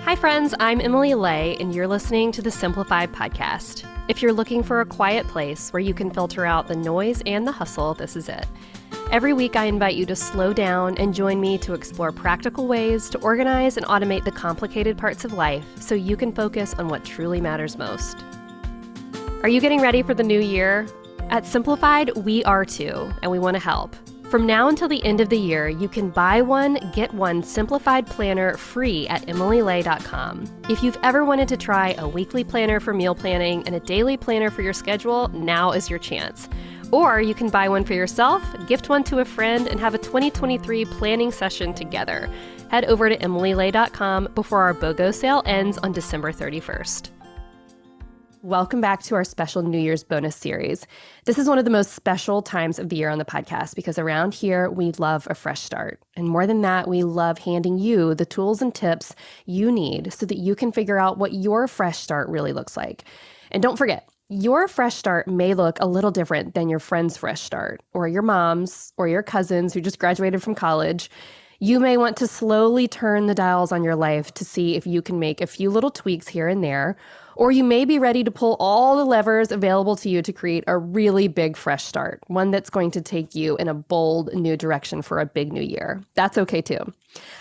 Hi friends, I'm Emily Lay, and you're listening to the Simplified podcast. If you're looking for a quiet place where you can filter out the noise and the hustle, this is it. Every week I invite you to slow down and join me to explore practical ways to organize and automate the complicated parts of life so you can focus on what truly matters most. Are you getting ready for the new year? At Simplified, we are too, and we want to help. From now until the end of the year, you can buy one, get one Simplified planner free at emilylay.com. If you've ever wanted to try a weekly planner for meal planning and a daily planner for your schedule, now is your chance. Or you can buy one for yourself, gift one to a friend, and have a 2023 planning session together. Head over to emilylay.com before our BOGO sale ends on December 31st. Welcome back to our special New Year's bonus series. This is one of the most special times of the year on the podcast because around here, we love a fresh start. And more than that, we love handing you the tools and tips you need so that you can figure out what your fresh start really looks like. And don't forget, your fresh start may look a little different than your friend's fresh start, or your mom's, or your cousins who just graduated from college. You may want to slowly turn the dials on your life to see if you can make a few little tweaks here and there, or you may be ready to pull all the levers available to you to create a really big fresh start, one that's going to take you in a bold new direction for a big new year. That's okay too.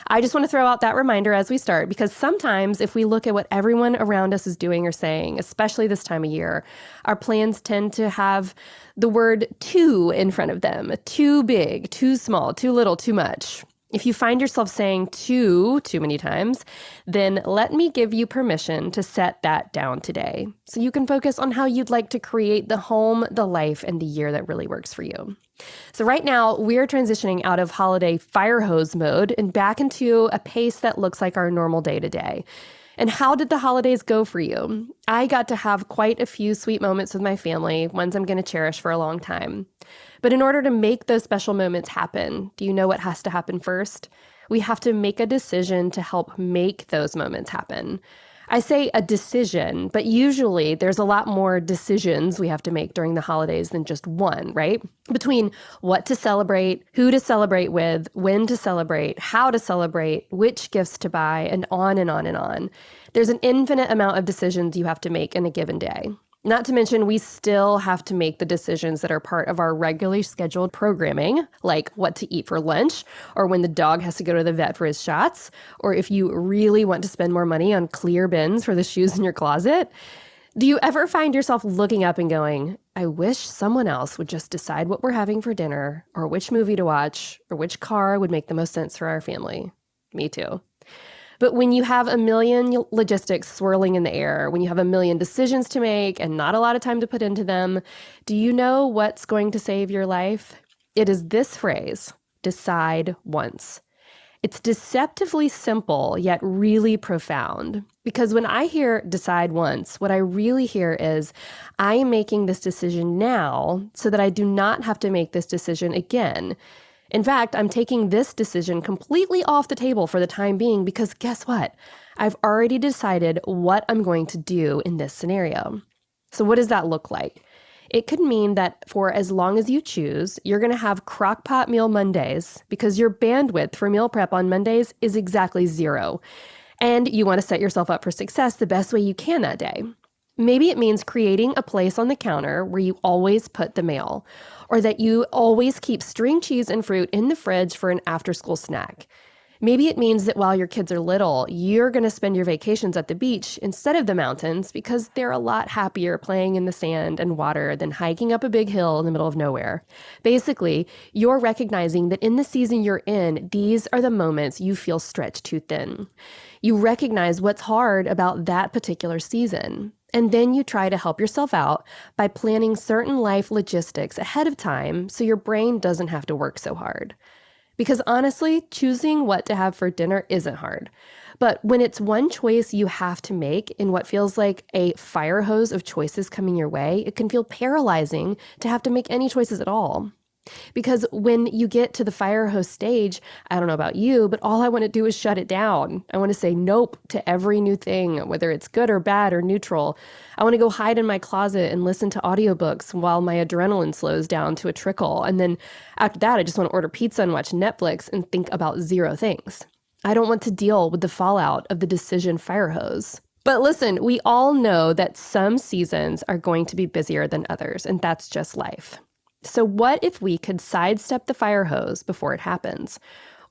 I just want to throw out that reminder as we start, because sometimes if we look at what everyone around us is doing or saying, especially this time of year, our plans tend to have the word too in front of them. Too big, too small, too little, too much. If you find yourself saying too many times, then let me give you permission to set that down today so you can focus on how you'd like to create the home, the life, and the year that really works for you. So right now, we're transitioning out of holiday fire hose mode and back into a pace that looks like our normal day-to-day. And how did the holidays go for you? I got to have quite a few sweet moments with my family, ones I'm going to cherish for a long time. But in order to make those special moments happen, do you know what has to happen first? We have to make a decision to help make those moments happen. I say a decision, but usually there's a lot more decisions we have to make during the holidays than just one, right? Between what to celebrate, who to celebrate with, when to celebrate, how to celebrate, which gifts to buy, and on and on and on. There's an infinite amount of decisions you have to make in a given day. Not to mention, we still have to make the decisions that are part of our regularly scheduled programming, like what to eat for lunch, or when the dog has to go to the vet for his shots, or if you really want to spend more money on clear bins for the shoes in your closet. Do you ever find yourself looking up and going, I wish someone else would just decide what we're having for dinner, or which movie to watch, or which car would make the most sense for our family? Me too. But when you have a million logistics swirling in the air, when you have a million decisions to make and not a lot of time to put into them, do you know what's going to save your life? It is this phrase, decide once. It's deceptively simple, yet really profound. Because when I hear decide once, what I really hear is I am making this decision now so that I do not have to make this decision again. In fact, I'm taking this decision completely off the table for the time being because guess what? I've already decided what I'm going to do in this scenario. So what does that look like? It could mean that for as long as you choose, you're going to have crockpot meal Mondays because your bandwidth for meal prep on Mondays is exactly 0. And you want to set yourself up for success the best way you can that day. Maybe it means creating a place on the counter where you always put the mail, or that you always keep string cheese and fruit in the fridge for an after-school snack. Maybe it means that while your kids are little, you're going to spend your vacations at the beach instead of the mountains because they're a lot happier playing in the sand and water than hiking up a big hill in the middle of nowhere. Basically, you're recognizing that in the season you're in, these are the moments you feel stretched too thin. You recognize what's hard about that particular season. And then you try to help yourself out by planning certain life logistics ahead of time so your brain doesn't have to work so hard. Because honestly, choosing what to have for dinner isn't hard. But when it's one choice you have to make in what feels like a fire hose of choices coming your way, it can feel paralyzing to have to make any choices at all. Because when you get to the fire hose stage, I don't know about you, but all I want to do is shut it down. I want to say nope to every new thing, whether it's good or bad or neutral. I want to go hide in my closet and listen to audiobooks while my adrenaline slows down to a trickle. And then after that, I just want to order pizza and watch Netflix and think about 0 things. I don't want to deal with the fallout of the decision fire hose. But listen, we all know that some seasons are going to be busier than others, and that's just life. So what if we could sidestep the fire hose before it happens?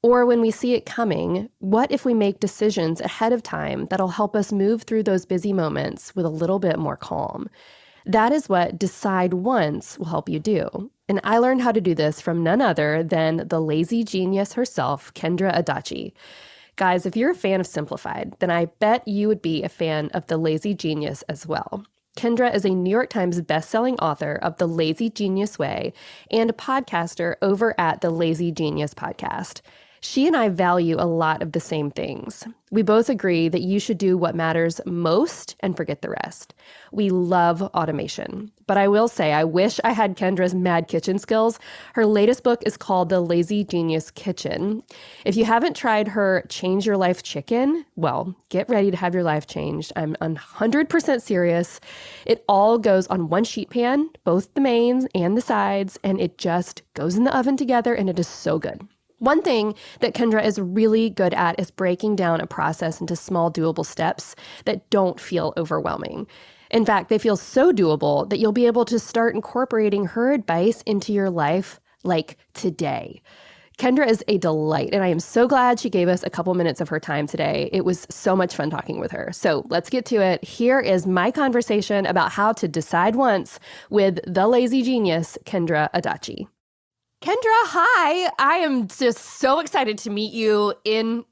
Or when we see it coming, what if we make decisions ahead of time that'll help us move through those busy moments with a little bit more calm? That is what Decide Once will help you do. And I learned how to do this from none other than the lazy genius herself, Kendra Adachi. Guys, if you're a fan of Simplified, then I bet you would be a fan of The Lazy Genius as well. Kendra is a New York Times bestselling author of The Lazy Genius Way and a podcaster over at the Lazy Genius Podcast. She and I value a lot of the same things. We both agree that you should do what matters most and forget the rest. We love automation. But I will say, I wish I had Kendra's mad kitchen skills. Her latest book is called The Lazy Genius Kitchen. If you haven't tried her Change Your Life Chicken, well, get ready to have your life changed. I'm 100% serious. It all goes on one sheet pan, both the mains and the sides, and it just goes in the oven together, and it is so good. One thing that Kendra is really good at is breaking down a process into small, doable steps that don't feel overwhelming. In fact, they feel so doable that you'll be able to start incorporating her advice into your life like today. Kendra is a delight, and I am so glad she gave us a couple minutes of her time today. It was so much fun talking with her. So let's get to it. Here is my conversation about how to decide once with the lazy genius, Kendra Adachi. Kendra, hi. I am just so excited to meet you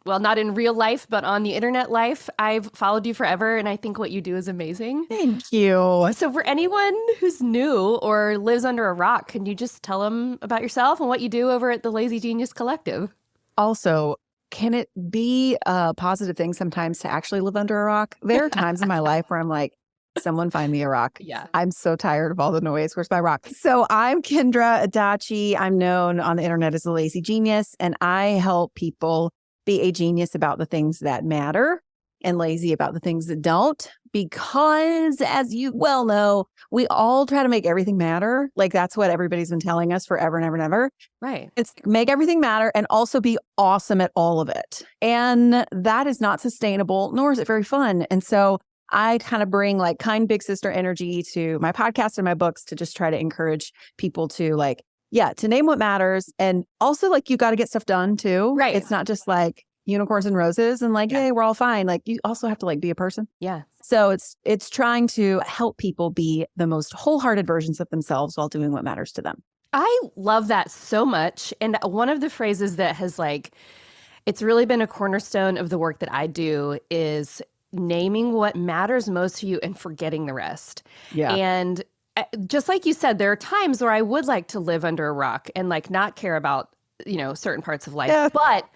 not in real life, but on the internet life. I've followed you forever, and I think what you do is amazing. Thank you. So for anyone who's new or lives under a rock, can you just tell them about yourself and what you do over at the Lazy Genius Collective? Also, can it be a positive thing sometimes to actually live under a rock? There are times in my life where I'm like, someone find me a rock. Yeah. I'm so tired of all the noise. Where's my rock? So I'm Kendra Adachi. I'm known on the internet as the Lazy Genius, and I help people be a genius about the things that matter and lazy about the things that don't. Because as you well know, we all try to make everything matter. Like that's what everybody's been telling us forever and ever and ever. Right. It's make everything matter and also be awesome at all of it. And that is not sustainable, nor is it very fun. And so I kind of bring like kind big sister energy to my podcast and my books to just try to encourage people to to name what matters. And also you got to get stuff done too. Right. It's not just like unicorns and roses and hey, we're all fine. You also have to be a person. Yeah. So it's trying to help people be the most wholehearted versions of themselves while doing what matters to them. I love that so much. And one of the phrases that has it's really been a cornerstone of the work that I do is naming what matters most to you and forgetting the rest. Yeah. And just like you said, there are times where I would like to live under a rock and not care about, certain parts of life. Yeah. But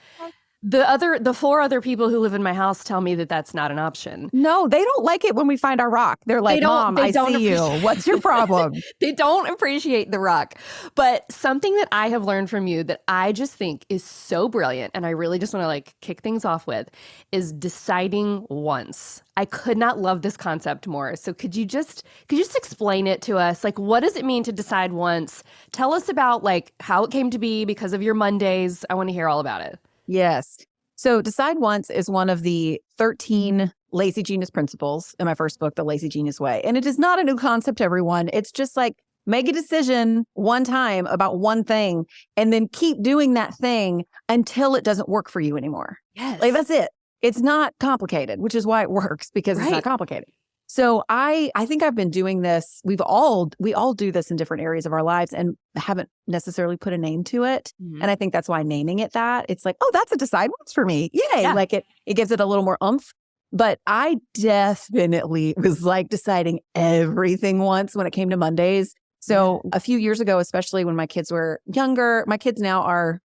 the four other people who live in my house tell me that that's not an option. No, they don't like it when we find our rock. They're like, Mom, I see you. What's your problem? They don't appreciate the rock. But something that I have learned from you that I just think is so brilliant, and I really just want to kick things off with, is deciding once. I could not love this concept more. So could you just explain it to us? What does it mean to decide once? Tell us about how it came to be because of your Mondays. I want to hear all about it. Yes. So Decide Once is one of the 13 Lazy Genius principles in my first book, The Lazy Genius Way. And it is not a new concept, everyone. It's just make a decision one time about one thing and then keep doing that thing until it doesn't work for you anymore. Yes. That's it. It's not complicated, which is why it works because It's not complicated. So I think I've been doing this. We all do this in different areas of our lives and haven't necessarily put a name to it. Mm-hmm. And I think that's why naming it that, it's oh, that's a Decide Once for me. Yay. Yeah. It gives it a little more oomph. But I definitely was deciding everything once when it came to Mondays. So a few years ago, especially when my kids were younger, my kids now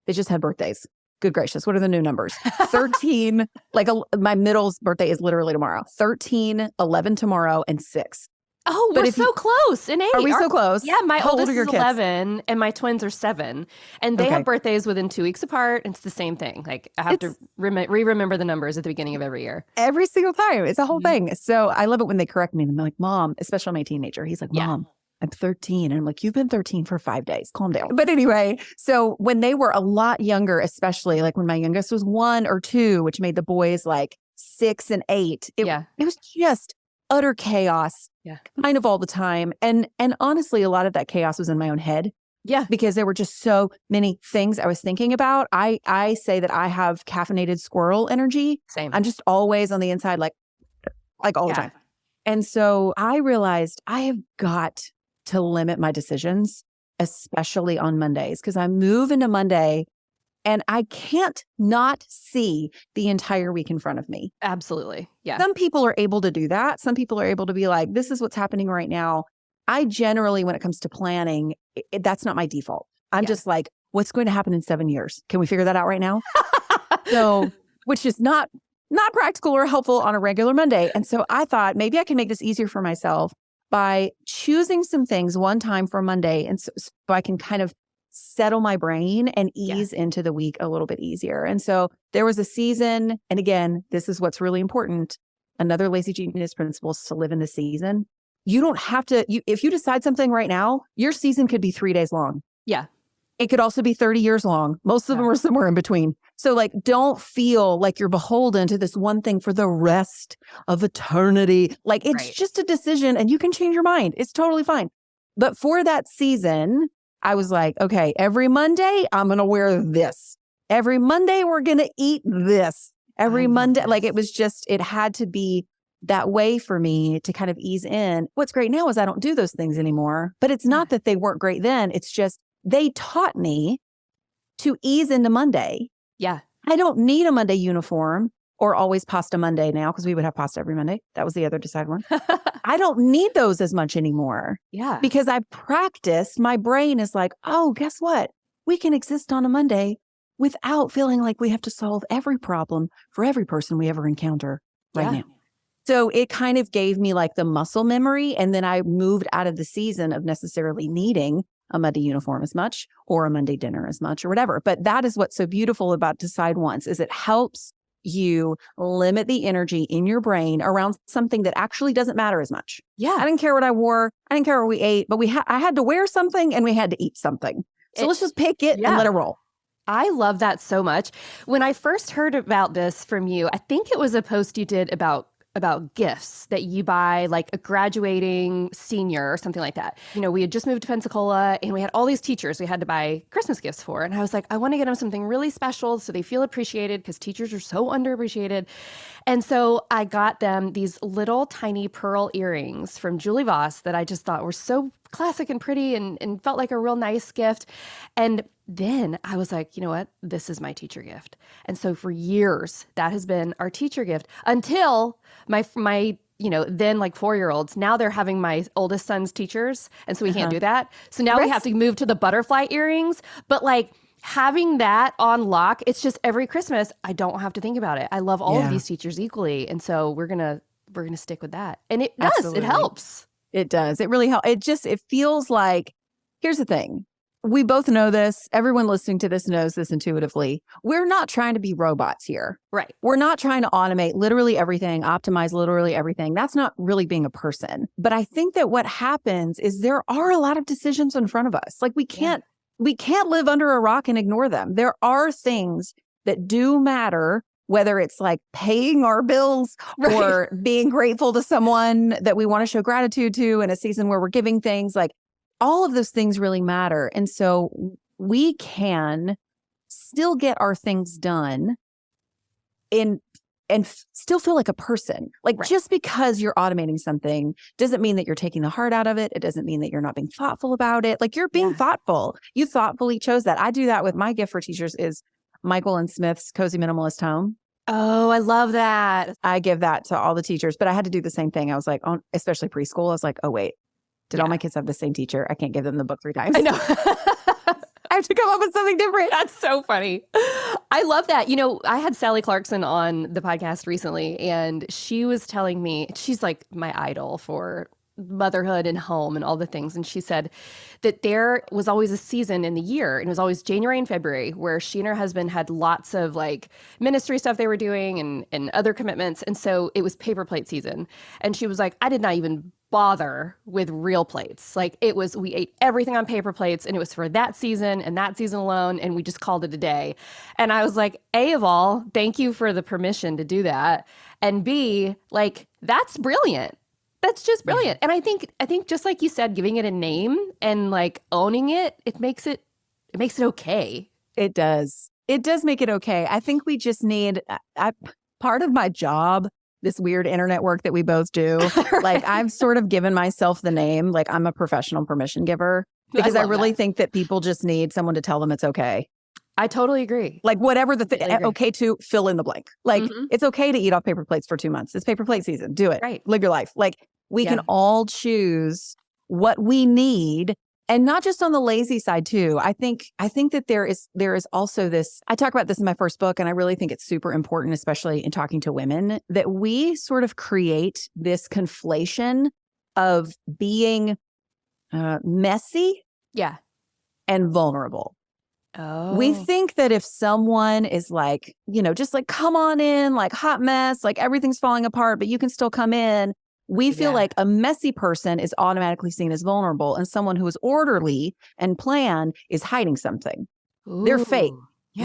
they just had birthdays. Good gracious. What are the new numbers? 13, my middle's birthday is literally tomorrow. 13, 11 tomorrow, and 6. Oh, we're so close in age. Are we so close? Yeah, my How oldest old are your is kids? 11 and my twins are 7. And they have birthdays within 2 weeks apart. It's the same thing. I have to remember the numbers at the beginning of every year. Every single time. It's a whole thing. So I love it when they correct me. And I'm like, Mom, especially my teenager. He's like, Mom, I'm 13. And I'm like, you've been 13 for 5 days. Calm down. But anyway, so when they were a lot younger, especially like when my youngest was 1 or 2, which made the boys like 6 and 8, it was just utter chaos kind of all the time. And honestly, a lot of that chaos was in my own head. Yeah. Because there were just so many things I was thinking about. I say that I have caffeinated squirrel energy. Same. I'm just always on the inside, like all the time. And so I realized I have got to limit my decisions, especially on Mondays, because I move into Monday and I can't not see the entire week in front of me. Absolutely. Yeah. Some people are able to do that. Some people are able to be like, this is what's happening right now. I generally, when it comes to planning, that's not my default. I'm just like, what's going to happen in 7 years? Can we figure that out right now? So, which is not practical or helpful on a regular Monday. And so I thought maybe I can make this easier for myself by choosing some things one time for Monday. And so I can kind of settle my brain and ease into the week a little bit easier. And so there was a season. And again, this is what's really important. Another Lazy Genius principle is to live in the season. You don't have to, if you decide something right now, your season could be 3 days long. Yeah. It could also be 30 years long. Most of them are somewhere in between. So like, don't feel like you're beholden to this one thing for the rest of eternity. Like it's just a decision and you can change your mind. It's totally fine. But for that season, I was like, okay, every Monday, I'm going to wear this. Every Monday, we're going to eat this. Every Monday, like it had to be that way for me to kind of ease in. What's great now is I don't do those things anymore, but it's not that they weren't great then. It's just they taught me to ease into Monday. Yeah. I don't need a Monday uniform or always pasta Monday now because we would have pasta every Monday. That was the other decided one. I don't need those as much anymore. Yeah. Because I've practiced. My brain is like, oh, guess what? We can exist on a Monday without feeling like we have to solve every problem for every person we ever encounter right now. So it kind of gave me like the muscle memory. And then I moved out of the season of necessarily needing a Monday uniform as much or a Monday dinner as much or whatever. But that is what's so beautiful about Decide Once is it helps you limit the energy in your brain around something that actually doesn't matter as much. Yeah. I didn't care what I wore. I didn't care what we ate, but I had to wear something and we had to eat something. So let's just pick it and let it roll. I love that so much. When I first heard about this from you, I think it was a post you did about gifts that you buy like a graduating senior or something like that. You know, we had just moved to Pensacola and we had all these teachers we had to buy Christmas gifts for. And I was like, I want to get them something really special so they feel appreciated because teachers are so underappreciated. And so I got them these little tiny pearl earrings from Julie Voss that I just thought were so classic and pretty and felt like a real nice gift. And then I was like, you know what? This is my teacher gift. And so for years, that has been our teacher gift until my then like 4-year-olds, now they're having my oldest son's teachers. And so we can't do that. So now we have to move to the butterfly earrings. But like having that on lock, it's just every Christmas, I don't have to think about it. I love all of these teachers equally. And so we're going to stick with that. And it does, it helps. It does. It really helps. It feels like, here's the thing. We both know this. Everyone listening to this knows this intuitively. We're not trying to be robots here. Right. We're not trying to automate literally everything, optimize literally everything. That's not really being a person. But I think that what happens is there are a lot of decisions in front of us. Like we can't live under a rock and ignore them. There are things that do matter, whether it's like paying our bills or being grateful to someone that we want to show gratitude to in a season where we're giving things. Like all of those things really matter. And so we can still get our things done and still feel like a person. Like just because you're automating something doesn't mean that you're taking the heart out of it. It doesn't mean that you're not being thoughtful about it. Like you're being thoughtful. You thoughtfully chose that. I do that with my gift for teachers is Michael and Smith's Cozy Minimalist Home. Oh, I love that. I give that to all the teachers, but I had to do the same thing. I was like, especially preschool, I was like, oh, wait, did all my kids have the same teacher? I can't give them the book 3 times. I know. I have to come up with something different. That's so funny. I love that. You know, I had Sally Clarkson on the podcast recently, and she was telling me, she's like my idol for motherhood and home and all the things. And she said that there was always a season in the year, and it was always January and February, where she and her husband had lots of like ministry stuff they were doing and other commitments. And so it was paper plate season. And she was like, I did not even bother with real plates. Like we ate everything on paper plates and it was for that season and that season alone. And we just called it a day. And I was like, A, of all, thank you for the permission to do that. And B, like, that's brilliant. That's just brilliant. And I think just like you said, giving it a name and like owning it, it makes it okay. It does. It does make it okay. I think we just need part of my job, this weird internet work that we both do. Right. Like I've sort of given myself the name, like I'm a professional permission giver because I really think that people just need someone to tell them it's okay. I totally agree. Like whatever okay to fill in the blank. Like it's okay to eat off paper plates for 2 months. It's paper plate season. Do it. Right. Live your life. Like we can all choose what we need. And not just on the lazy side too. I think that there is also this, I talk about this in my first book, and I really think it's super important, especially in talking to women, that we sort of create this conflation of being messy and vulnerable. Oh. We think that if someone is like, just like, come on in, like hot mess, like everything's falling apart, but you can still come in. We feel like a messy person is automatically seen as vulnerable, and someone who is orderly and planned is hiding something. Ooh. They're fake. Yeah.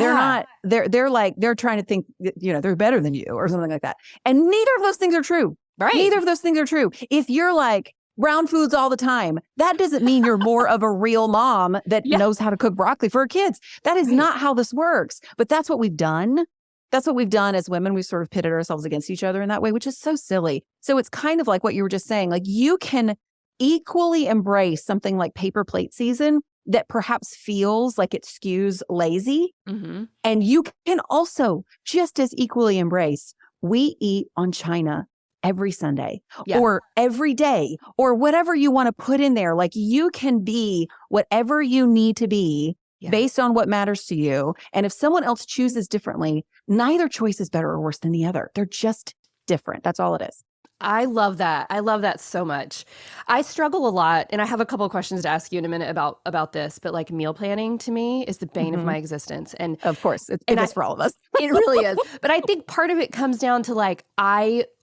They're not, they're trying to think, they're better than you or something like that. And neither of those things are true. Right. Neither of those things are true. If you're like brown foods all the time, that doesn't mean you're more of a real mom that knows how to cook broccoli for her kids. That is not how this works. But that's what we've done. That's what we've done as women. We've sort of pitted ourselves against each other in that way, which is so silly. So it's kind of like what you were just saying, like you can equally embrace something like paper plate season that perhaps feels like it skews lazy. Mm-hmm. And you can also just as equally embrace, we eat on China every Sunday or every day or whatever you want to put in there. Like you can be whatever you need to be based on what matters to you. And if someone else chooses differently, neither choice is better or worse than the other. They're just different. That's all it is. I love that. I love that so much. I struggle a lot, and I have a couple of questions to ask you in a minute about this, but like meal planning to me is the bane of my existence. And of course, it is for all of us. It really is. But I think part of it comes down to like,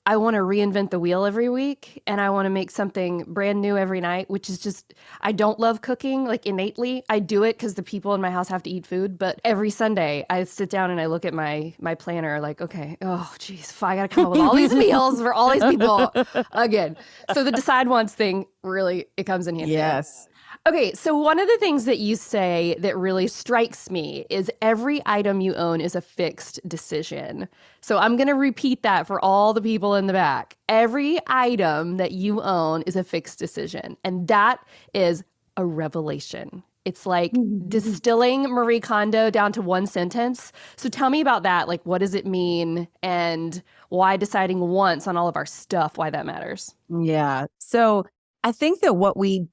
I want to reinvent the wheel every week, and I want to make something brand new every night, which is just, I don't love cooking like innately. I do it because the people in my house have to eat food. But every Sunday I sit down and I look at my planner like, okay, oh geez, I got to come up with all these meals for all these people again. So the decide once thing really, it comes in handy. Yes. Okay, so one of the things that you say that really strikes me is every item you own is a fixed decision. So I'm going to repeat that for all the people in the back. Every item that you own is a fixed decision. And that is a revelation. It's like distilling Marie Kondo down to one sentence. So tell me about that. Like, what does it mean? And why deciding once on all of our stuff, why that matters? Yeah. So I think that what we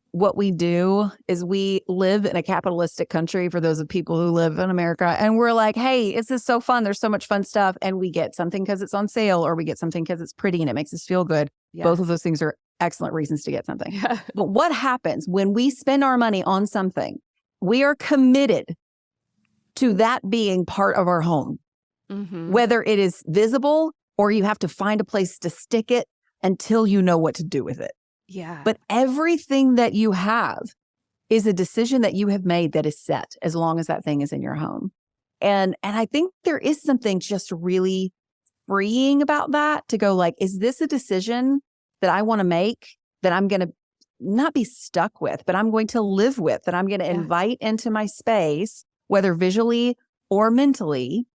do is we live in a capitalistic country for those of people who live in America. And we're like, hey, this is so fun. There's so much fun stuff. And we get something because it's on sale, or we get something because it's pretty and it makes us feel good. Yeah. Both of those things are excellent reasons to get something. Yeah. But what happens when we spend our money on something? We are committed to that being part of our home, whether it is visible or you have to find a place to stick it until you know what to do with it. Yeah. But everything that you have is a decision that you have made that is set as long as that thing is in your home. And I think there is something just really freeing about that, to go like, is this a decision that I want to make, that I'm going to not be stuck with, but I'm going to live with, that I'm going to invite into my space, whether visually or mentally?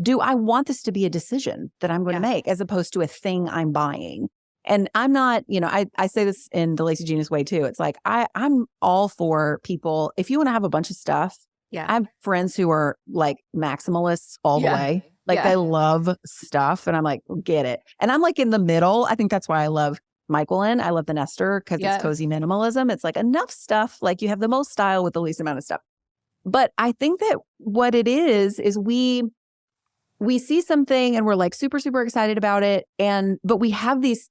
Do I want this to be a decision that I'm going to make as opposed to a thing I'm buying? And I'm not, I say this in the Lazy Genius way too. It's like, I'm all for people. If you want to have a bunch of stuff, I have friends who are like maximalists all the way. Like they love stuff. And I'm like, get it. And I'm like in the middle. I think that's why I love Michaelin. I love the Nester because it's cozy minimalism. It's like enough stuff. Like you have the most style with the least amount of stuff. But I think that what it is we see something and we're like super, super excited about it. But we have these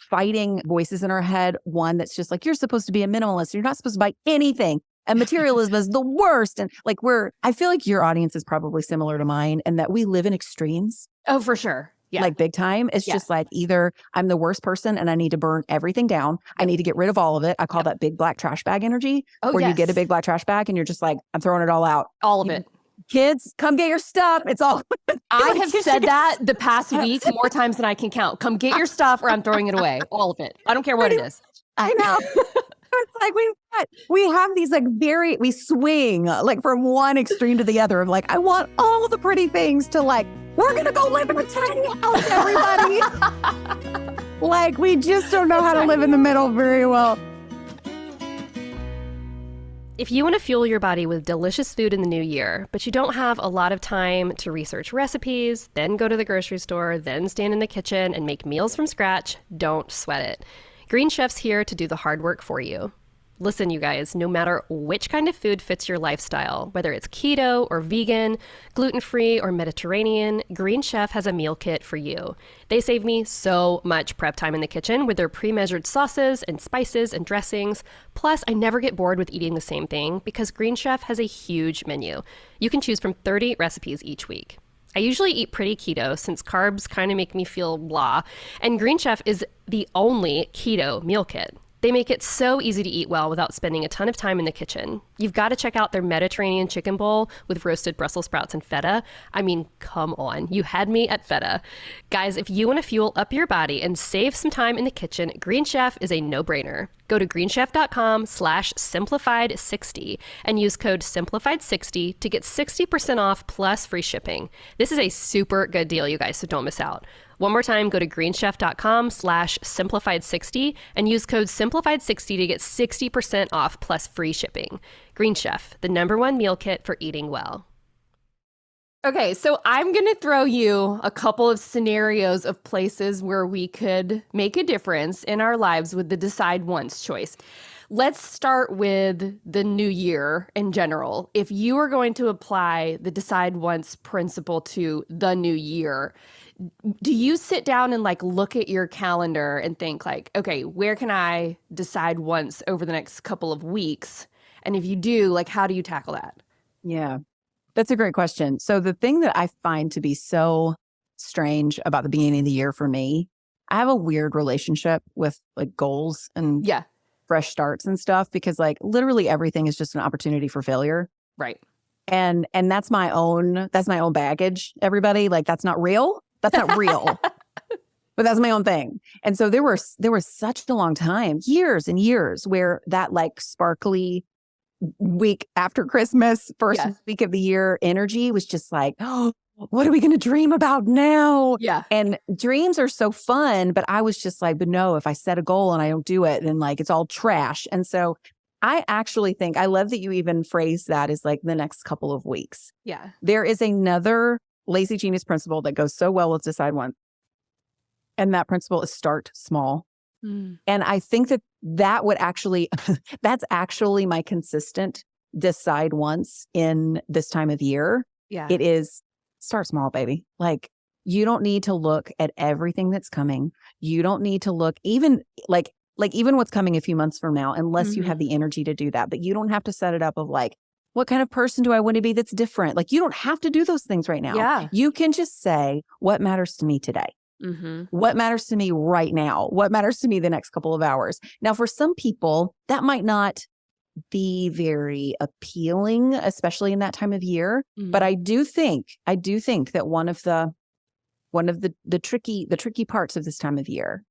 fighting voices in our head. One that's just like, you're supposed to be a minimalist. You're not supposed to buy anything. And materialism is the worst. And like I feel like your audience is probably similar to mine, and that we live in extremes. Oh, for sure. like big time. It's just like either I'm the worst person and I need to burn everything down. I need to get rid of all of it. I call that big black trash bag energy, where you get a big black trash bag and you're just like, I'm throwing it all out. All of it. Kids, come get your stuff. It's all. I have said that the past week more times than I can count. Come get your stuff or I'm throwing it away. All of it. I don't care what it is. I know. It's like we have these like we swing like from one extreme to the other of like, I want all the pretty things to like, we're going to go live in a tiny house, everybody. Like we just don't know how to live in the middle very well. If you want to fuel your body with delicious food in the new year, but you don't have a lot of time to research recipes, then go to the grocery store, then stand in the kitchen and make meals from scratch, don't sweat it. Green Chef's here to do the hard work for you. Listen, you guys, no matter which kind of food fits your lifestyle, whether it's keto or vegan, gluten-free or Mediterranean, Green Chef has a meal kit for you. They save me so much prep time in the kitchen with their pre-measured sauces and spices and dressings. Plus, I never get bored with eating the same thing because Green Chef has a huge menu. You can choose from 30 recipes each week. I usually eat pretty keto since carbs kind of make me feel blah, and Green Chef is the only keto meal kit. They make it so easy to eat well without spending a ton of time in the kitchen. You've got to check out their Mediterranean chicken bowl with roasted Brussels sprouts and feta. I mean, come on. You had me at feta. Guys, if you want to fuel up your body and save some time in the kitchen, Green Chef is a no-brainer. Go to greenchef.com/simplified60 and use code simplified60 to get 60% off plus free shipping. This is a super good deal, you guys, so don't miss out. One more time, go to greenchef.com/simplified60 and use code simplified60 to get 60% off plus free shipping. Green Chef, the #1 meal kit for eating well. Okay, so I'm going to throw you a couple of scenarios of places where we could make a difference in our lives with the decide once choice. Let's start with the new year in general. If you are going to apply the decide once principle to the new year, do you sit down and like look at your calendar and think like, okay, where can I decide once over the next couple of weeks? And if you do, like, how do you tackle that? Yeah, that's a great question. So the thing that I find to be so strange about the beginning of the year for me, I have a weird relationship with like goals and fresh starts and stuff because like literally everything is just an opportunity for failure. Right. And that's my own baggage, everybody. Like that's not real. That's not real. But that's my own thing. And so there was such a long time, years and years, where that like sparkly week after Christmas, first week of the year energy was just like, oh, what are we going to dream about now? Yeah. And dreams are so fun, but I was just like, but no, if I set a goal and I don't do it, then like it's all trash. And so I actually think, I love that you even phrase that as like the next couple of weeks. Yeah. There is another Lazy Genius principle that goes so well with decide once. And that principle is start small. And I think that would actually, that's actually my consistent decide once in this time of year. Yeah. It is start small, baby. Like you don't need to look at everything that's coming. You don't need to look even like even what's coming a few months from now, unless you have the energy to do that. But you don't have to set it up of like, what kind of person do I want to be that's different? Like you don't have to do those things right now. Yeah. You can just say, what matters to me today? What matters to me right now? What matters to me the next couple of hours? Now, for some people, that might not be very appealing, especially in that time of year. But I do think that one of the tricky parts of this time of year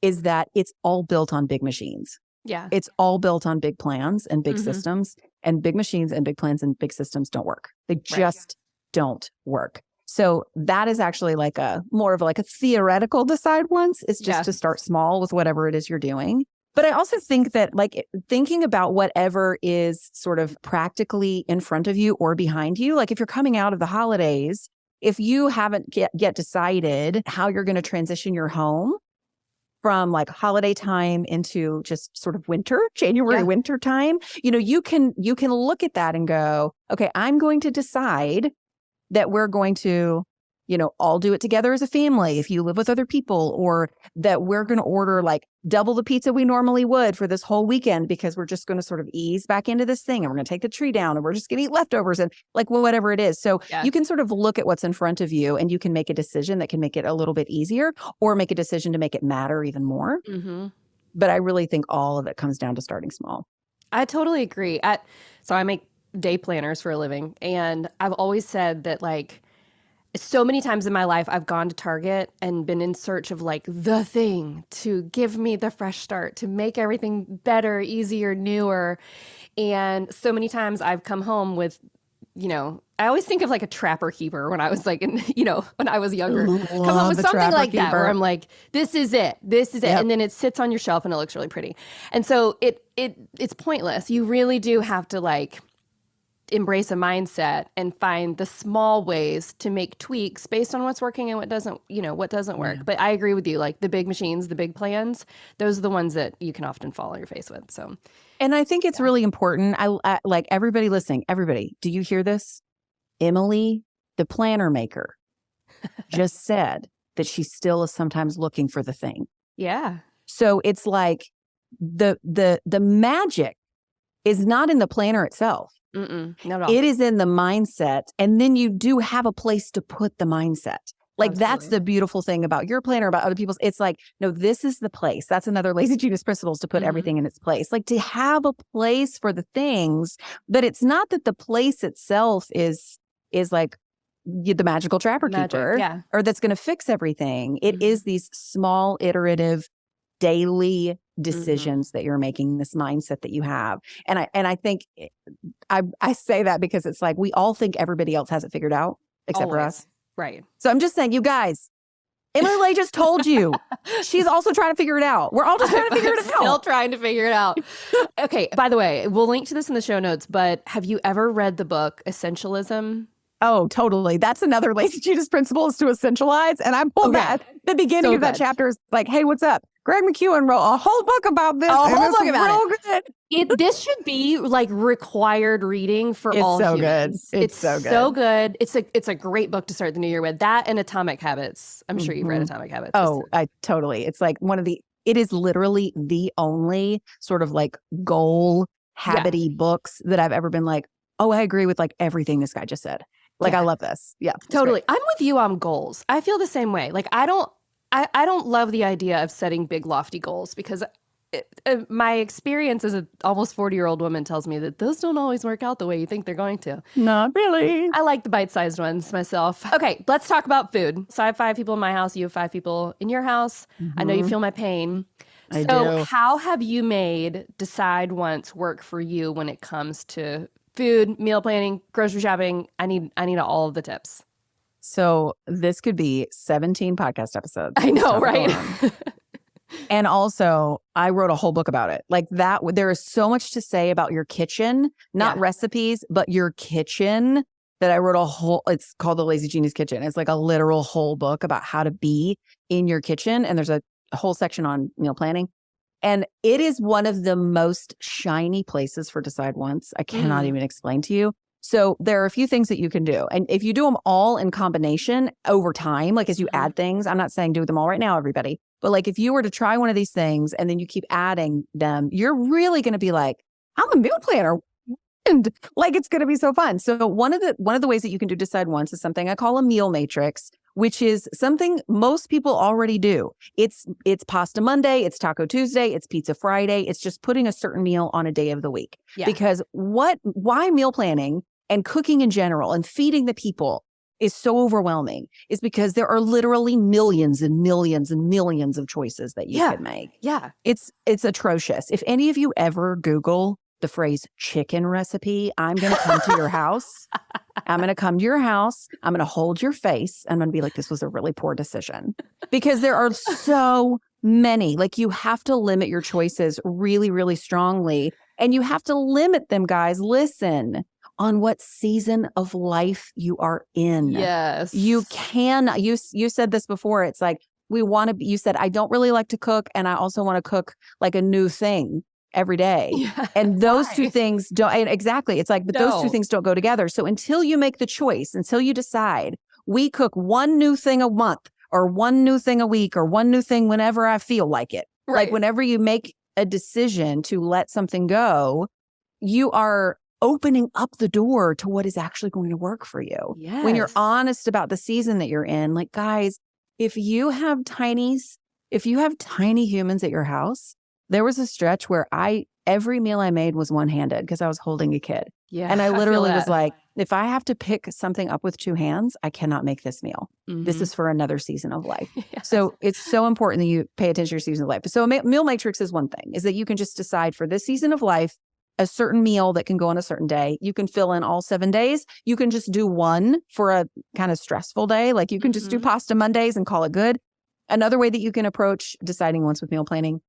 is that it's all built on big machines. Yeah. It's all built on big plans and big systems, and big machines and big plans and big systems don't work. They just don't work. So that is actually like more of like a theoretical decide once. It's just to start small with whatever it is you're doing. But I also think that like thinking about whatever is sort of practically in front of you or behind you, like if you're coming out of the holidays, if you haven't yet decided how you're going to transition your home from like holiday time into just sort of January winter time, you can look at that and go, okay, I'm going to decide that we're going to all do it together as a family if you live with other people, or that we're going to order like double the pizza we normally would for this whole weekend because we're just going to sort of ease back into this thing and we're going to take the tree down and we're just going to eat leftovers and like whatever it is. So you can sort of look at what's in front of you and you can make a decision that can make it a little bit easier or make a decision to make it matter even more. Mm-hmm. But I really think all of it comes down to starting small. I totally agree. So I make day planners for a living, and I've always said that like so many times in my life, I've gone to Target and been in search of like the thing to give me the fresh start, to make everything better, easier, newer. And so many times I've come home with, I always think of like a trapper keeper when I was like, when I was younger. Come home with something like that where I'm like, this is it. This is it. Yep. And then it sits on your shelf and it looks really pretty. And so it's pointless. You really do have to like embrace a mindset and find the small ways to make tweaks based on what's working and what doesn't work. But I agree with you, like the big machines, the big plans, those are the ones that you can often fall on your face with. So, and I think it's really important. I like everybody listening, do you hear this? Emily, the planner maker, just said that she still is sometimes looking for the thing. Yeah. So it's like the magic is not in the planner itself. Not at all. It is in the mindset. And then you do have a place to put the mindset. Like Absolutely. That's the beautiful thing about your planner, about other people's. It's like, no, this is the place. That's another Lazy Genius principles, to put everything in its place. Like to have a place for the things, but it's not that the place itself is like the magical trapper keeper or that's going to fix everything. It is these small, iterative, daily decisions that you're making, this mindset that you have. And I think I say that because it's like we all think everybody else has it figured out except for us. Right. So I'm just saying, you guys, Emily just told you she's also trying to figure it out. We're all just trying to figure it out. Still trying to figure it out. Okay. By the way, we'll link to this in the show notes, but have you ever read the book Essentialism? Oh, totally. That's another Lazy Genius principle, is to essentialize. And I pulled that. The beginning of that chapter is like, hey, what's up? Greg McEwen wrote a whole book about this. A whole book about it. This should be like required reading for all humans. It's so good. It's so good. It's a great book to start the new year with. That and Atomic Habits. I'm sure you've read Atomic Habits. Oh, I totally. It's like it is literally the only sort of like goal habity books that I've ever been like, oh, I agree with like everything this guy just said. Like, I love this. Yeah. Totally. I'm with you on goals. I feel the same way. Like, I don't love the idea of setting big, lofty goals because my experience as an almost 40-year-old woman tells me that those don't always work out the way you think they're going to. Not really. I like the bite-sized ones myself. Okay, let's talk about food. So I have 5 people in my house. You have 5 people in your house. I know you feel my pain. I do. How have you made Decide Once work for you when it comes to food, meal planning, grocery shopping? I need all of the tips. So this could be 17 podcast episodes. I know, right? And also, I wrote a whole book about it. Like that, there is so much to say about your kitchen, not recipes, but your kitchen, that I wrote it's called The Lazy Genius Kitchen. It's like a literal whole book about how to be in your kitchen. And there's a whole section on meal planning. And it is one of the most shiny places for Decide Once. I cannot even explain to you. So there are a few things that you can do. And if you do them all in combination over time, like as you add things, I'm not saying do them all right now, everybody. But like if you were to try one of these things and then you keep adding them, you're really going to be like, I'm a meal planner. And like, it's going to be so fun. So one of the ways that you can do Decide Once is something I call a meal matrix, which is something most people already do. It's Pasta Monday, it's Taco Tuesday, it's Pizza Friday. It's just putting a certain meal on a day of the week. Yeah. Because why meal planning and cooking in general and feeding the people is so overwhelming is because there are literally millions and millions and millions of choices that you could make. Yeah. It's atrocious. If any of you ever Google the phrase chicken recipe, I'm going to come to your house. I'm going to come to your house. I'm going to hold your face. I'm going to be like, this was a really poor decision. Because there are so many. Like, you have to limit your choices really, really strongly. And you have to limit them, guys. Listen, on what season of life you are in. Yes. You said this before. It's like, you said, I don't really like to cook. And I also want to cook like a new thing every day. Yeah. And those two things don't, exactly. It's like, but those two things don't go together. So until you make the choice, until you decide we cook one new thing a month or one new thing a week or one new thing whenever I feel like it. Right. Like whenever you make a decision to let something go, you are opening up the door to what is actually going to work for you. Yes. When you're honest about the season that you're in, like guys, if you have tiny humans at your house, there was a stretch where every meal I made was one-handed because I was holding a kid. Yeah. And I literally was like, if I have to pick something up with two hands, I cannot make this meal. This is for another season of life. Yes. So it's so important that you pay attention to your season of life. So a meal matrix is one thing, is that you can just decide for this season of life, a certain meal that can go on a certain day. You can fill in all 7 days. You can just do one for a kind of stressful day. Like you can just do pasta Mondays and call it good. Another way that you can approach deciding once with meal planning,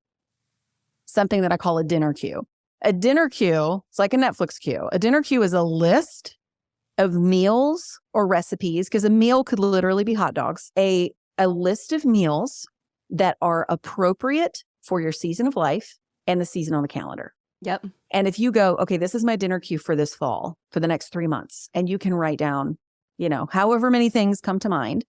something that I call a dinner queue. A dinner queue, it's like a Netflix queue. A dinner queue is a list of meals or recipes, because a meal could literally be hot dogs. A list of meals that are appropriate for your season of life and the season on the calendar. Yep. And if you go, okay, this is my dinner queue for this fall, for the next 3 months, and you can write down, however many things come to mind.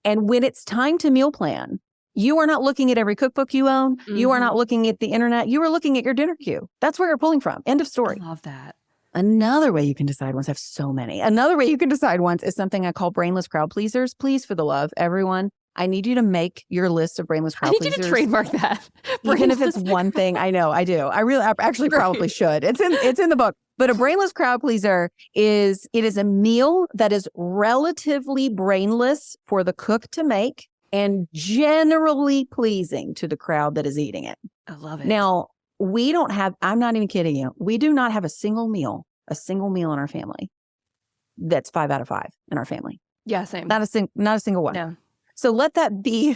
And when it's time to meal plan, you are not looking at every cookbook you own. You are not looking at the internet. You are looking at your dinner queue. That's where you're pulling from. End of story. I love that. Another way you can decide once, I have so many. Another way you can decide once is something I call brainless crowd pleasers. Please, for the love, everyone, I need you to make your list of brainless crowd pleasers. I need you to trademark that. Even if it's one thing. I know, I do. I actually probably should. It's in the book. But a brainless crowd pleaser is a meal that is relatively brainless for the cook to make and generally pleasing to the crowd that is eating it. I love it. Now, I'm not even kidding you. We do not have a single meal in our family that's 5 out of 5 in our family. Yeah, same. Not a single one. No. So let that be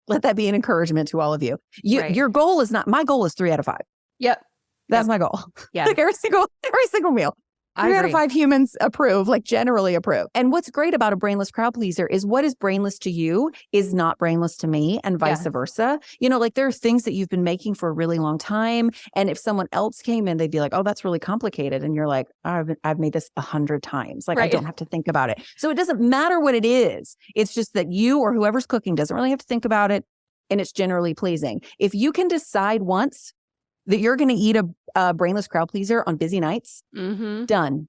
an encouragement to all of you. Right. Your goal is my goal is 3 out of 5. Yep. That's my goal. Yeah. Like every single meal. 3 out of 5 humans approve, like generally approve. And what's great about a brainless crowd pleaser is what is brainless to you is not brainless to me, and vice versa. Like there are things that you've been making for a really long time. And if someone else came in, they'd be like, oh, that's really complicated. And you're like, I've made this 100 times. Like I don't have to think about it. So it doesn't matter what it is. It's just that you or whoever's cooking doesn't really have to think about it. And it's generally pleasing. If you can decide once that you're going to eat a brainless crowd pleaser on busy nights, done.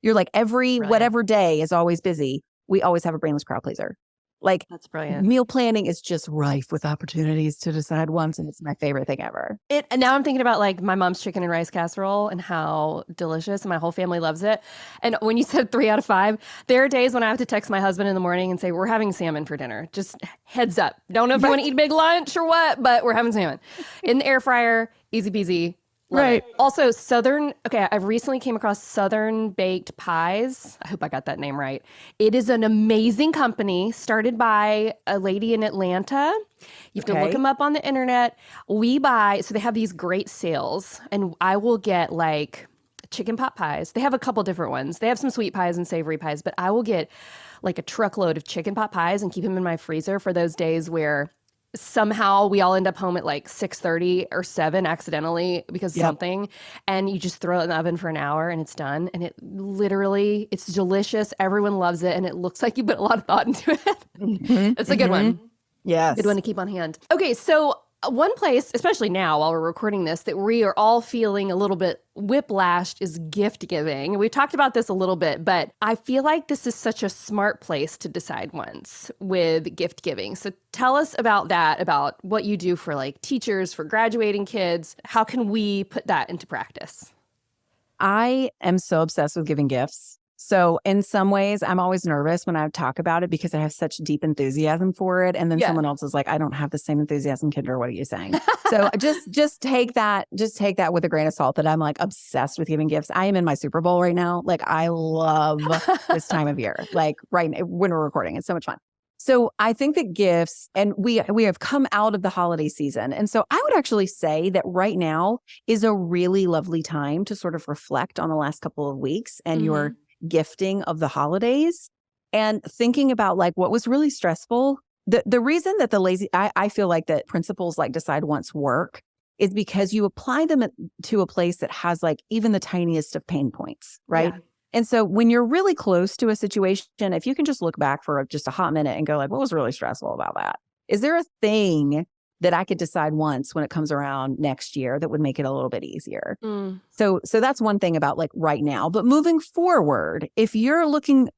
You're like whatever day is always busy. We always have a brainless crowd pleaser. Like that's brilliant. Meal planning is just rife with opportunities to decide once, and it's my favorite thing ever. And now I'm thinking about like my mom's chicken and rice casserole and how delicious, and my whole family loves it. And when you said 3 out of 5, there are days when I have to text my husband in the morning and say, we're having salmon for dinner. Just heads up. Don't know if you want to eat a big lunch or what, but we're having salmon. In the air fryer, easy peasy. Love it. Also, I've recently came across Southern Baked Pies. I hope I got that name right. It is an amazing company started by a lady in Atlanta. You have to look them up on the internet. So they have these great sales, and I will get like chicken pot pies. They have a couple different ones. They have some sweet pies and savory pies, but I will get like a truckload of chicken pot pies and keep them in my freezer for those days where somehow we all end up home at like 6:30 or 7 accidentally because of something, and you just throw it in the oven for an hour and it's done. And it's delicious. Everyone loves it, and it looks like you put a lot of thought into it. It's a good one. Yes. Good one to keep on hand. Okay, so one place, especially now while we're recording this, that we are all feeling a little bit whiplashed is gift giving. We talked about this a little bit, but I feel like this is such a smart place to decide once with gift giving. So tell us about that, about what you do for like teachers, for graduating kids. How can we put that into practice? I am so obsessed with giving gifts. So in some ways, I'm always nervous when I talk about it because I have such deep enthusiasm for it. And then someone else is like, I don't have the same enthusiasm, Kendra. What are you saying? So just take that with a grain of salt that I'm like obsessed with giving gifts. I am in my Super Bowl right now. Like I love this time of year, like right when we're recording. It's so much fun. So I think that gifts, and we have come out of the holiday season. And so I would actually say that right now is a really lovely time to sort of reflect on the last couple of weeks and your gifting of the holidays and thinking about like what was really stressful. The reason that I feel like that principles like decide once work is because you apply them to a place that has like even the tiniest of pain points, right? And so when you're really close to a situation, if you can just look back for just a hot minute and go like, what was really stressful about that? Is there a thing that I could decide once when it comes around next year that would make it a little bit easier? So that's one thing about like right now. But moving forward, if you're looking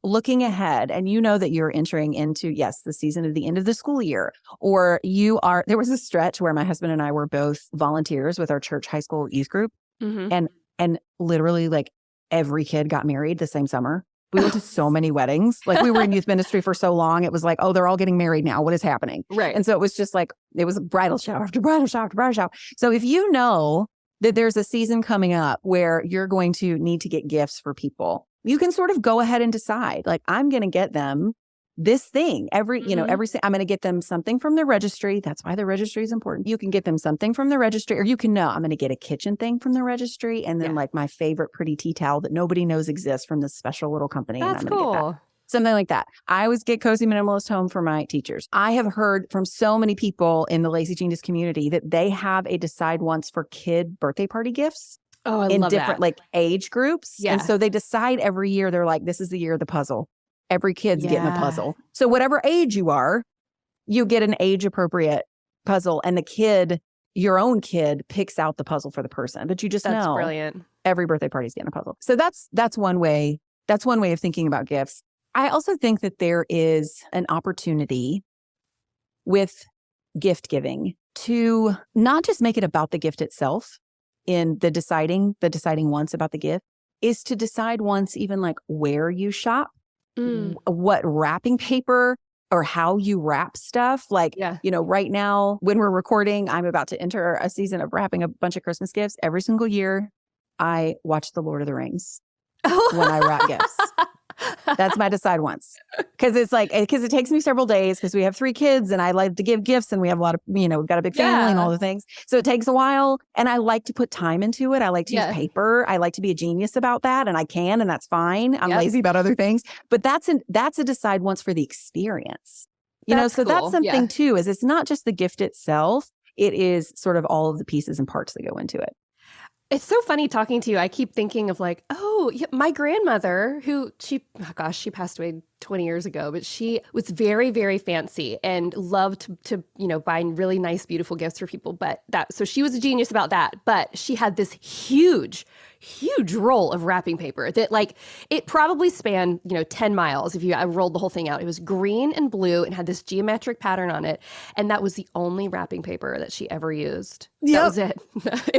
ahead and you know that you're entering into, yes, the season of the end of the school year, or there was a stretch where my husband and I were both volunteers with our church high school youth group. And literally like every kid got married the same summer. We went to so many weddings. Like we were in youth ministry for so long. It was like, oh, they're all getting married now. What is happening? Right. And so it was just like, it was bridal shower after bridal shower after bridal shower. So if you know that there's a season coming up where you're going to need to get gifts for people, you can sort of go ahead and decide, like, I'm going to get them this thing I'm going to get them something from the registry. That's why the registry is important. You can get them something from the registry, or you can know I'm going to get a kitchen thing from the registry. And then like my favorite pretty tea towel that nobody knows exists from this special little company. That's and I'm going to cool. get that. Something like that. I always get Cozy Minimalist home for my teachers. I have heard from so many people in the Lazy Genius community that they have a decide once for kid birthday party gifts. Oh, I in love different that. like age groups. Yeah. And so they decide every year, they're like, this is the year of the puzzle. Every kid's getting a puzzle. So whatever age you are, you get an age appropriate puzzle, and your own kid picks out the puzzle for the person. But you just know brilliant. Every birthday party's getting a puzzle. So that's one way. That's one way of thinking about gifts. I also think that there is an opportunity with gift giving to not just make it about the gift itself in the deciding once about the gift, is to decide once even like where you shop. What wrapping paper or how you wrap stuff. Like, right now when we're recording, I'm about to enter a season of wrapping a bunch of Christmas gifts. Every single year, I watch The Lord of the Rings when I wrap gifts. That's my decide once. Because it takes me several days because we have 3 kids and I like to give gifts and we have a lot of, we've got a big family and all the things. So it takes a while and I like to put time into it. I like to use paper. I like to be a genius about that, and I can, and that's fine. I'm lazy about other things, but that's a decide once for the experience. That's something too, is it's not just the gift itself. It is sort of all of the pieces and parts that go into it. It's so funny talking to you. I keep thinking of like, my grandmother, she passed away 20 years ago, but she was very, very fancy and loved to buy really nice, beautiful gifts for people. So she was a genius about that. But she had this huge roll of wrapping paper that like, it probably spanned, 10 miles. If I rolled the whole thing out, it was green and blue and had this geometric pattern on it. And that was the only wrapping paper that she ever used. That was it.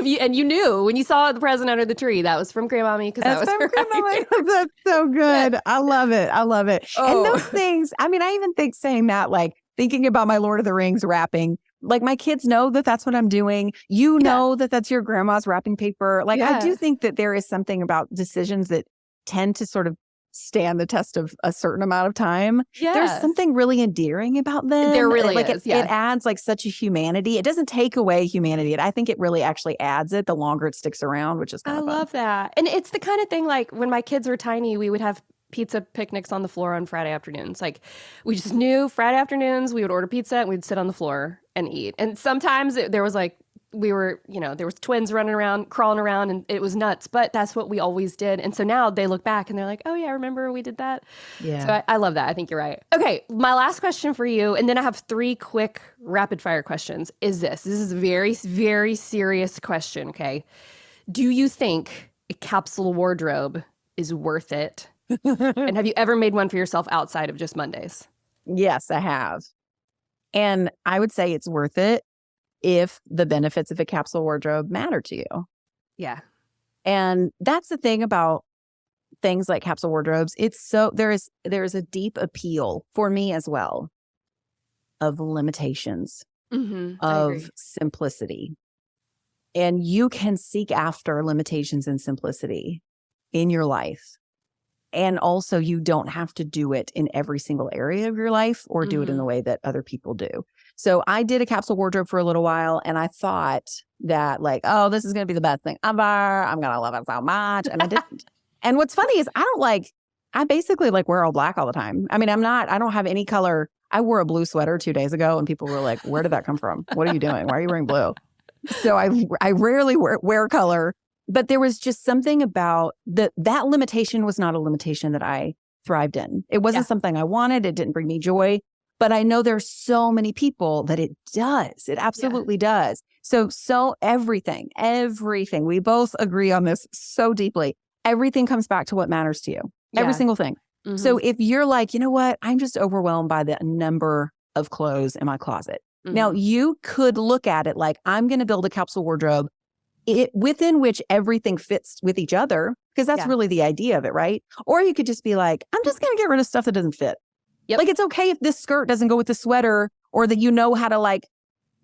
You knew when you saw the present under the tree, that was from Grandmommy, because that was from Grandmommy. That's so good. I love it. And those things, I even think saying that, like thinking about my Lord of the Rings wrapping, like my kids know that that's what I'm doing. You know that that's your grandma's wrapping paper. Like I do think that there is something about decisions that tend to sort of stand the test of a certain amount of time. There's something really endearing about them. There really is. It adds like such a humanity. It doesn't take away humanity. I think it really actually adds it the longer it sticks around, which is kind of fun. I love that. And it's the kind of thing, like when my kids were tiny, we would have pizza picnics on the floor on Friday afternoons. Like we just knew Friday afternoons we would order pizza and we'd sit on the floor and eat. And sometimes there was like, there was twins running around, crawling around, and it was nuts, but that's what we always did. And so now they look back and they're like, oh yeah, I remember we did that. Yeah. So I love that. I think you're right. Okay. My last question for you, and then I have 3 quick rapid fire questions, is this is a very, very serious question. Okay. Do you think a capsule wardrobe is worth it? And have you ever made one for yourself outside of just Mondays? Yes, I have. And I would say it's worth it if the benefits of a capsule wardrobe matter to you. Yeah. And that's the thing about things like capsule wardrobes. There is a deep appeal for me as well of limitations, of simplicity. And you can seek after limitations and simplicity in your life. And also you don't have to do it in every single area of your life or do it in the way that other people do. So I did a capsule wardrobe for a little while and I thought that like, oh, this is going to be the best thing ever. I'm going to love it so much. And I didn't. And what's funny is I basically like wear all black all the time. I don't have any color. I wore a blue sweater 2 days ago and people were like, where did that come from? What are you doing? Why are you wearing blue? So I rarely wear color. But there was just something about that limitation was not a limitation that I thrived in. It wasn't something I wanted. It didn't bring me joy. But I know there's so many people that it does. It absolutely does. So everything, we both agree on this so deeply. Everything comes back to what matters to you. Every single thing. Mm-hmm. So if you're like, you know what, I'm just overwhelmed by the number of clothes in my closet. Mm-hmm. Now you could look at it like, I'm going to build a capsule wardrobe within which everything fits with each other, because that's really the idea of it, right? Or you could just be like, I'm just going to get rid of stuff that doesn't fit. Yep. Like, it's okay if this skirt doesn't go with the sweater, or that you know how to like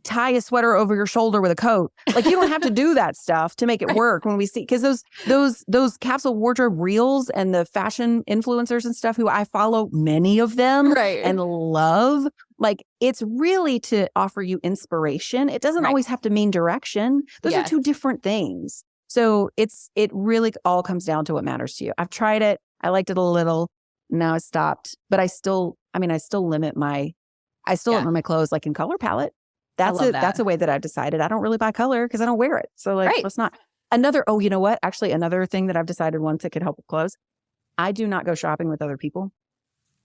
tie a sweater over your shoulder with a coat. Like, you don't have to do that stuff to make it work when we see, because those capsule wardrobe reels and the fashion influencers and stuff, who I follow many of them and love, like, it's really to offer you inspiration. It doesn't always have to mean direction. Those are two different things. So it really all comes down to what matters to you. I've tried it. I liked it a little. Now I stopped, but I still limit my clothes like in color palette. That's a way that I've decided. I don't really buy color because I don't wear it. So like, let's not. You know what? Actually, another thing that I've decided once it could help with clothes, I do not go shopping with other people.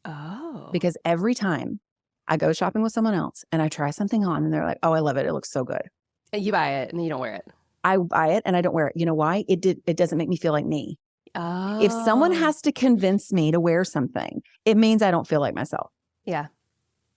Oh. Because every time I go shopping with someone else and I try something on and they're like, oh, I love it. It looks so good. And you buy it and then you don't wear it. I buy it and I don't wear it. You know why? It doesn't make me feel like me. Oh. If someone has to convince me to wear something, it means I don't feel like myself. Yeah.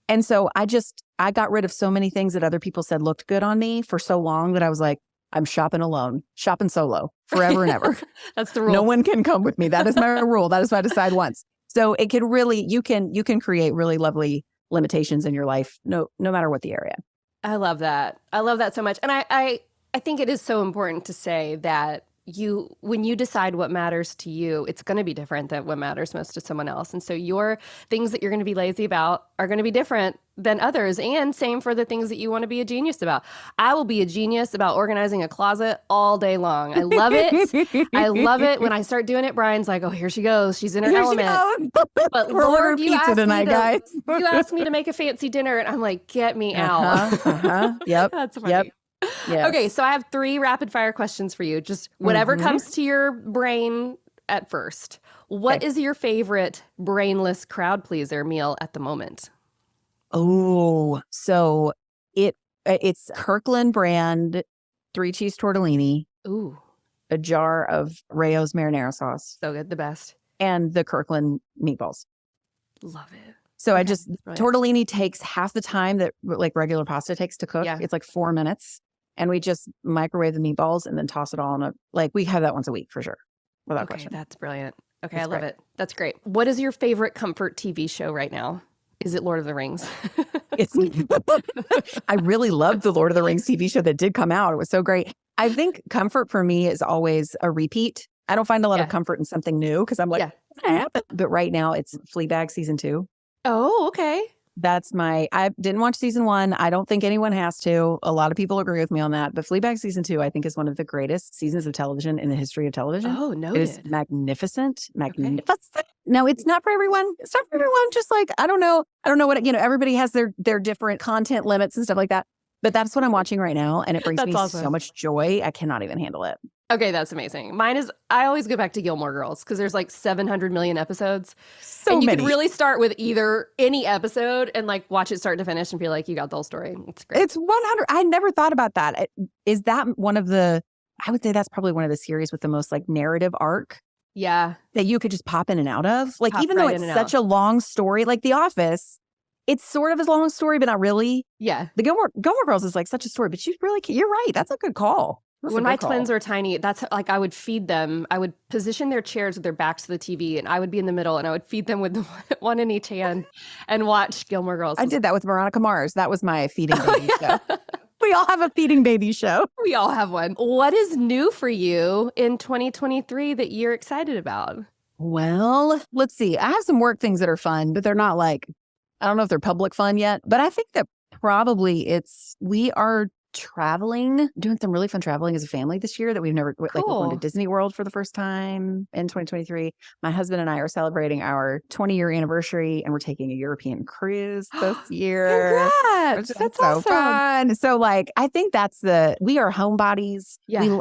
And so I got rid of so many things that other people said looked good on me for so long that I was like, I'm shopping alone, shopping solo forever and ever. That's the rule. No one can come with me. That is my rule. That is what I decide once. So it can really, you can create really lovely limitations in your life, no matter what the area. I love that. I love that so much. And I think it is so important to say that when you decide what matters to you, it's going to be different than what matters most to someone else. And so your things that you're going to be lazy about are going to be different than others. And same for the things that you want to be a genius about. I will be a genius about organizing a closet all day long. I love it. I love it. When I start doing it, Brian's like, oh, here she goes. She's in her element. But Lord, you asked me to make a fancy dinner. And I'm like, get me out. Yep. That's funny. Yep. Yes. Okay, so I have 3 rapid fire questions for you. Just whatever comes to your brain at first. What is your favorite brainless crowd pleaser meal at the moment? Oh, so it's Kirkland brand 3-cheese tortellini. Ooh. A jar of Rayo's marinara sauce. So good, the best. And the Kirkland meatballs. Love it. So tortellini takes half the time that like regular pasta takes to cook. Yeah. It's like 4 minutes. And we just microwave the meatballs and then toss it all in we have that once a week for sure. Without question. That's brilliant. Okay, I love it. That's great. What is your favorite comfort TV show right now? Is it Lord of the Rings? I really loved the Lord of the Rings TV show that did come out. It was so great. I think comfort for me is always a repeat. I don't find a lot of comfort in something new because I'm like, what happened? But right now it's Fleabag season 2. Oh, okay. I didn't watch season 1. I don't think anyone has to. A lot of people agree with me on that. But Fleabag season 2, I think, is one of the greatest seasons of television in the history of television. Oh, noted. It is magnificent. Magnificent. Okay. Now, it's not for everyone. It's not for everyone. Just like, I don't know what, everybody has their different content limits and stuff like that. But that's what I'm watching right now. And it brings me so much joy. I cannot even handle it. Okay, that's amazing. Mine is, I always go back to Gilmore Girls because there's like 700 million episodes. And you could really start with either any episode and like watch it start to finish and feel like you got the whole story. It's great. It's 100. I never thought about that. Is that one of I would say that's probably one of the series with the most like narrative arc. Yeah. That you could just pop in and out of. Like, even though it's such a long story, like The Office, it's sort of a long story, but not really. Yeah. The Gilmore Girls is like such a story, but you're right. That's a good call. When my twins were tiny, that's like I would feed them. I would position their chairs with their backs to the TV, and I would be in the middle, and I would feed them with one in each hand and watch Gilmore Girls. I did that with Veronica Mars. That was my feeding baby show. We all have a feeding baby show. We all have one. What is new for you in 2023 that you're excited about? Well, let's see. I have some work things that are fun, but they're not like, I don't know if they're public fun yet, but I think that probably we are traveling, doing some really fun traveling as a family this year that we've never, like we're going to Disney World for the first time in 2023. My husband and I are celebrating our 20-year anniversary, and we're taking a European cruise this year. Congrats! That's awesome. Fun. So like, I think we are homebodies. Yeah.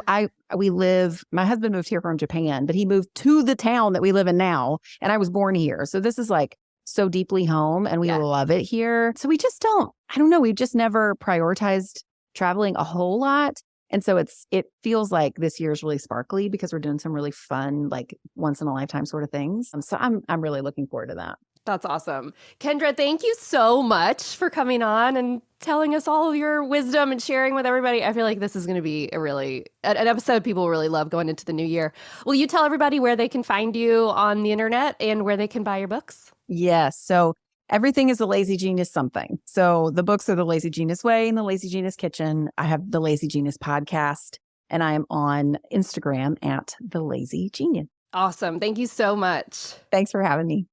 We live, my husband moved here from Japan, but he moved to the town that we live in now. And I was born here. So this is like so deeply home, and we love it here. So we just I don't know. We've just never prioritized traveling a whole lot. And so it feels like this year is really sparkly because we're doing some really fun, like once in a lifetime sort of things. So I'm really looking forward to that. That's awesome. Kendra, thank you so much for coming on and telling us all of your wisdom and sharing with everybody. I feel like this is going to be an episode people will really love going into the new year. Will you tell everybody where they can find you on the internet and where they can buy your books? Yes. So everything is the Lazy Genius something. So the books are the Lazy Genius Way and the Lazy Genius Kitchen. I have the Lazy Genius podcast, and I am on Instagram at the Lazy Genius. Awesome. Thank you so much. Thanks for having me.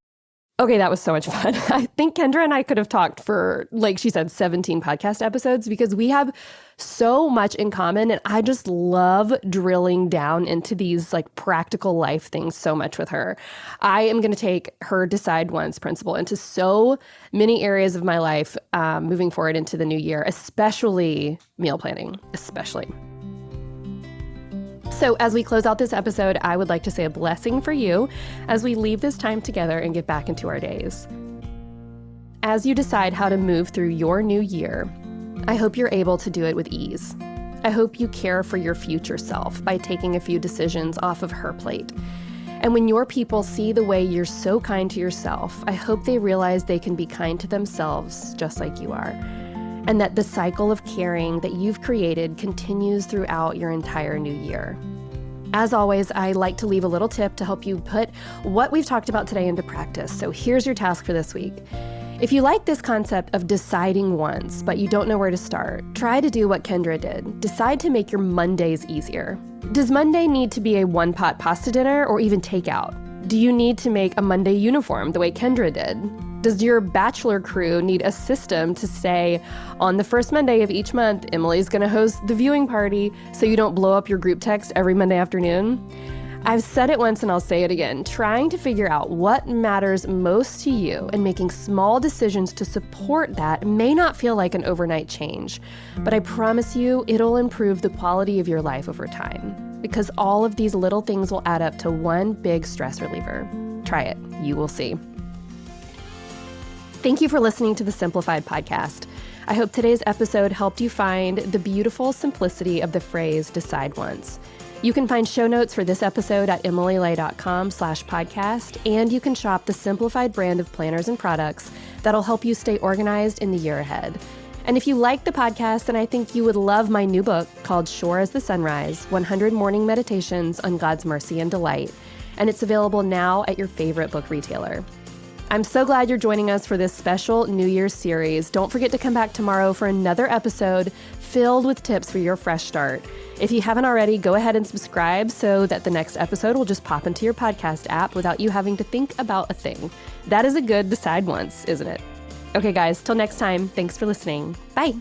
Okay, that was so much fun. I think Kendra and I could have talked for, like she said, 17 podcast episodes because we have so much in common. And I just love drilling down into these like practical life things so much with her. I am going to take her decide once principle into so many areas of my life moving forward into the new year, especially meal planning, especially. So as we close out this episode, I would like to say a blessing for you as we leave this time together and get back into our days. As you decide how to move through your new year, I hope you're able to do it with ease. I hope you care for your future self by taking a few decisions off of her plate. And when your people see the way you're so kind to yourself, I hope they realize they can be kind to themselves just like you are. And that the cycle of caring that you've created continues throughout your entire new year. As always, I like to leave a little tip to help you put what we've talked about today into practice. So here's your task for this week. If you like this concept of deciding once, but you don't know where to start, try to do what Kendra did. Decide to make your Mondays easier. Does Monday need to be a one-pot pasta dinner or even takeout? Do you need to make a Monday uniform the way Kendra did? Does your bachelor crew need a system to say, on the first Monday of each month, Emily's going to host the viewing party so you don't blow up your group text every Monday afternoon? I've said it once and I'll say it again, trying to figure out what matters most to you and making small decisions to support that may not feel like an overnight change, but I promise you it'll improve the quality of your life over time because all of these little things will add up to one big stress reliever. Try it. You will see. Thank you for listening to the Simplified podcast. I hope today's episode helped you find the beautiful simplicity of the phrase decide once. You can find show notes for this episode at emilylay.com/podcast, and you can shop the Simplified brand of planners and products that'll help you stay organized in the year ahead. And if you like the podcast, then I think you would love my new book called Sure as the Sunrise, 100 Morning Meditations on God's Mercy and Delight. And it's available now at your favorite book retailer. I'm so glad you're joining us for this special New Year's series. Don't forget to come back tomorrow for another episode filled with tips for your fresh start. If you haven't already, go ahead and subscribe so that the next episode will just pop into your podcast app without you having to think about a thing. That is a good decide once, isn't it? Okay, guys, till next time, thanks for listening. Bye.